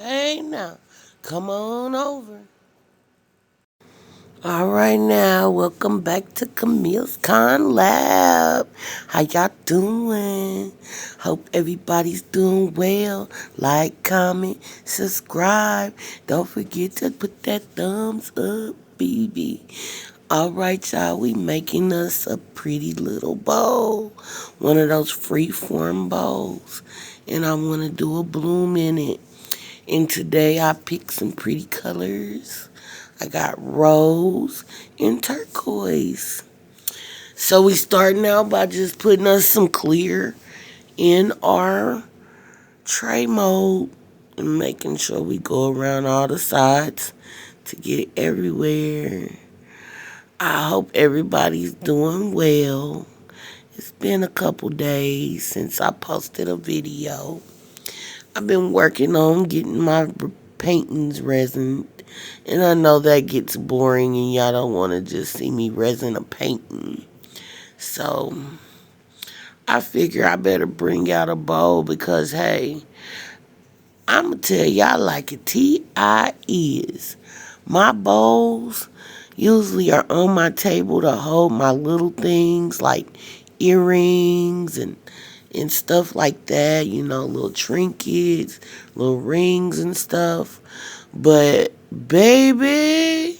Hey now, come on over. All right now, welcome back to Camille's Con Lab. How y'all doing? Hope everybody's doing well. Like, comment, subscribe. Don't forget to put that thumbs up, baby. All right, y'all, we making us a pretty little bowl. One of those free-form bowls. And I want to do a bloom in it. And today I picked some pretty colors. I got rose and turquoise. So we starting out by just putting us some clear in our tray mold and making sure we go around all the sides to get it everywhere. I hope everybody's doing well. It's been a couple days since I posted a video. I've been working on getting my paintings resin, and I know that gets boring and y'all don't want to just see me resin a painting. So I figure I better bring out a bowl because, hey, I'm going to tell y'all like it T.I. is. My bowls usually are on my table to hold my little things like earrings and stuff like that, you know, little trinkets, little rings and stuff. But baby,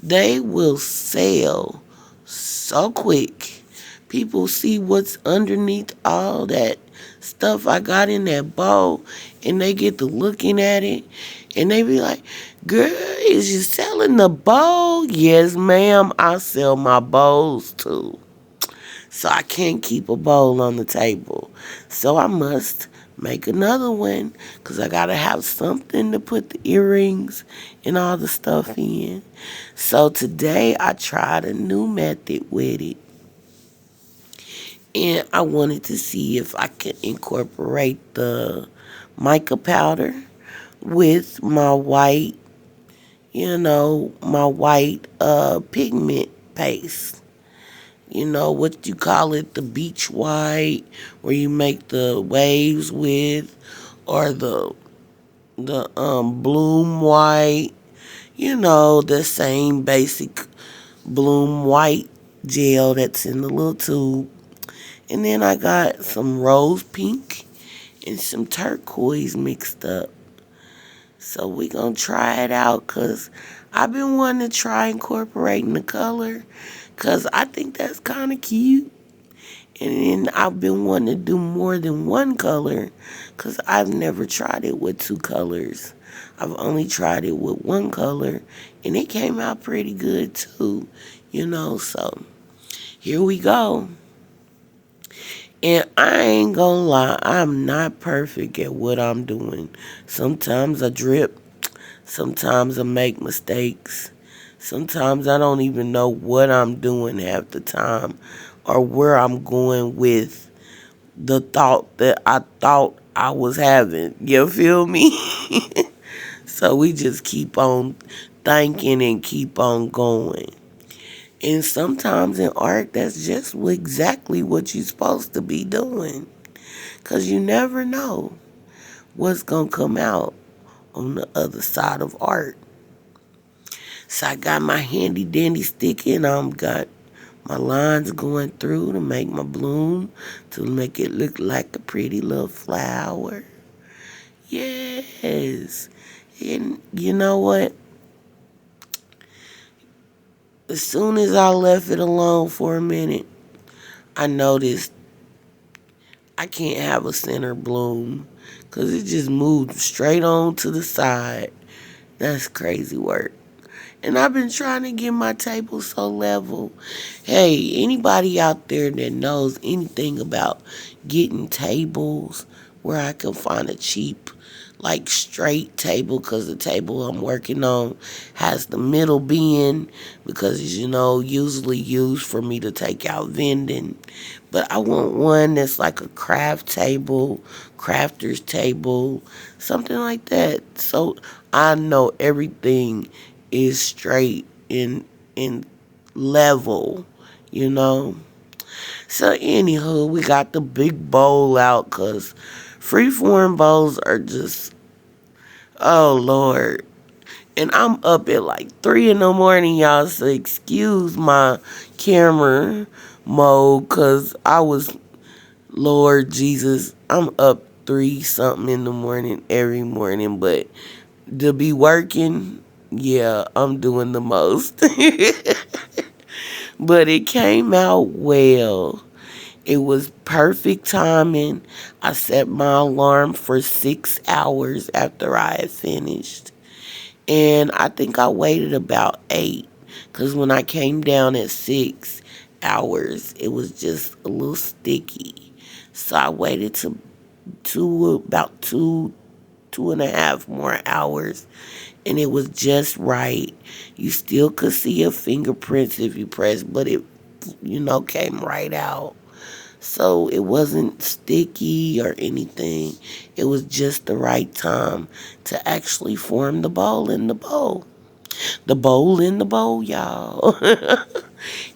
they will sell so quick. People see what's underneath all that stuff I got in that bowl and they get to looking at it and they be like, girl, is you selling the bowl? Yes, ma'am, I sell my bowls too. So I can't keep a bowl on the table. So I must make another one because I got to have something to put the earrings and all the stuff in. So today I tried a new method with it. And I wanted to see if I could incorporate the mica powder with my white, my white pigment paste. You know what you call it, the beach white, where you make the waves with, or the bloom white. You know, the same basic bloom white gel that's in the little tube. And then I got some rose pink and some turquoise mixed up. So we gonna try it out because I've been wanting to try incorporating the color because I think that's kind of cute. And then I've been wanting to do more than one color because I've never tried it with two colors. I've only tried it with one color and it came out pretty good too, so here we go. And I ain't gonna lie, I'm not perfect at what I'm doing. Sometimes I drip, sometimes I make mistakes, sometimes I don't even know what I'm doing half the time or where I'm going with the thought that I thought I was having. You feel me? So we just keep on thinking and keep on going. And sometimes in art, that's just exactly what you're supposed to be doing. Because you never know what's going to come out on the other side of art. So I got my handy dandy stick and I've got my lines going through to make my bloom, to make it look like a pretty little flower. Yes. And you know what? As soon as I left it alone for a minute, I noticed I can't have a center bloom because it just moved straight on to the side. That's crazy work. And I've been trying to get my table so level. Hey, anybody out there that knows anything about getting tables where I can find a cheap, like straight table, because the table I'm working on has the middle bend because it's, usually used for me to take out vending. But I want one that's like a craft table, crafter's table, something like that. So I know everything is straight in level, you know. So anywho, we got the big bowl out because freeform bowls are just Oh, Lord. And I'm up at like 3 in the morning, y'all, so excuse my camera mode, because I was, Lord Jesus, I'm up 3 something in the morning every morning, but to be working, yeah, I'm doing the most. But it came out well. It was perfect timing. I set my alarm for 6 hours after I had finished. And I think I waited about 8. Because when I came down at 6 hours, it was just a little sticky. So I waited to about 2.5 more hours. And it was just right. You still could see your fingerprints if you pressed, but it, came right out. So it wasn't sticky or anything. It was just the right time to actually form the bowl in the bowl. The bowl in the bowl, y'all.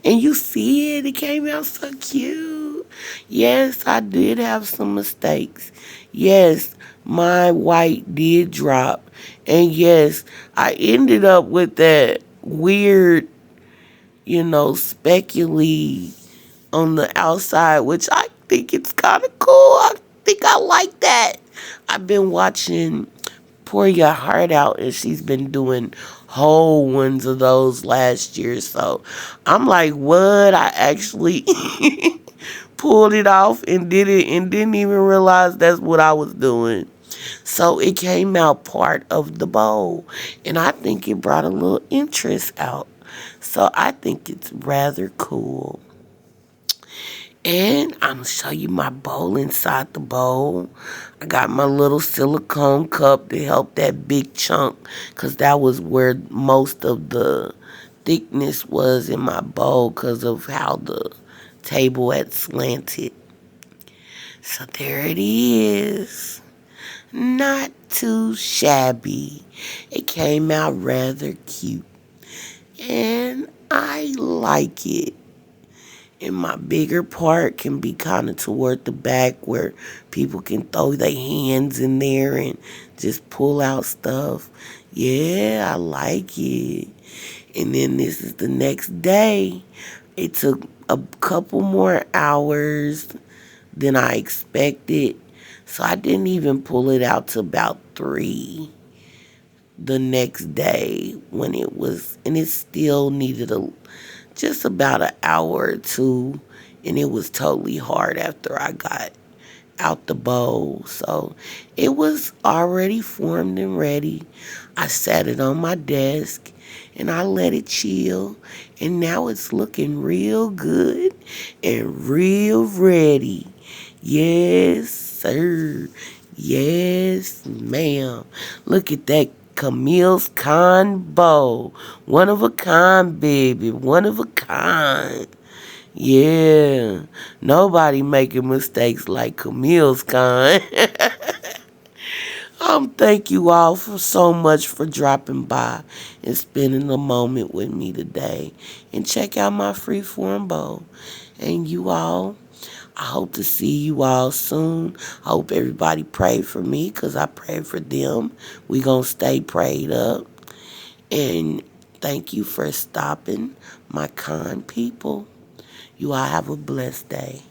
And you see it, it came out so cute. Yes, I did have some mistakes. Yes, my white did drop. And yes, I ended up with that weird, specularly on the outside, which I think it's kind of cool. I think I like that. I've been watching Pour Your Heart Out, and she's been doing whole ones of those last year. So I'm like, what? I actually pulled it off and did it and didn't even realize that's what I was doing. So it came out part of the bowl, and I think it brought a little interest out. So I think it's rather cool. And I'm gonna show you my bowl inside the bowl. I got my little silicone cup to help that big chunk, because that was where most of the thickness was in my bowl because of how the table had slanted. So there it is. Not too shabby. It came out rather cute. And I like it. And my bigger part can be kind of toward the back where people can throw their hands in there and just pull out stuff. Yeah, I like it. And then this is the next day. It took a couple more hours than I expected. So I didn't even pull it out to about 3 the next day when it was, and it still needed just about an hour or two, and it was totally hard after I got out the bowl. So it was already formed and ready. I sat it on my desk and I let it chill, and now it's looking real good and real ready. Yes, sir. Yes, ma'am. Look at that Camille's Con bowl. One of a kind, baby. One of a kind. Yeah. Nobody making mistakes like Camille's Con. Thank you all for so much for dropping by and spending a moment with me today. And check out my freeform bowl. And you all, I hope to see you all soon. I hope everybody pray for me, because I pray for them. We gonna stay prayed up. And thank you for stopping, my kind people. You all have a blessed day.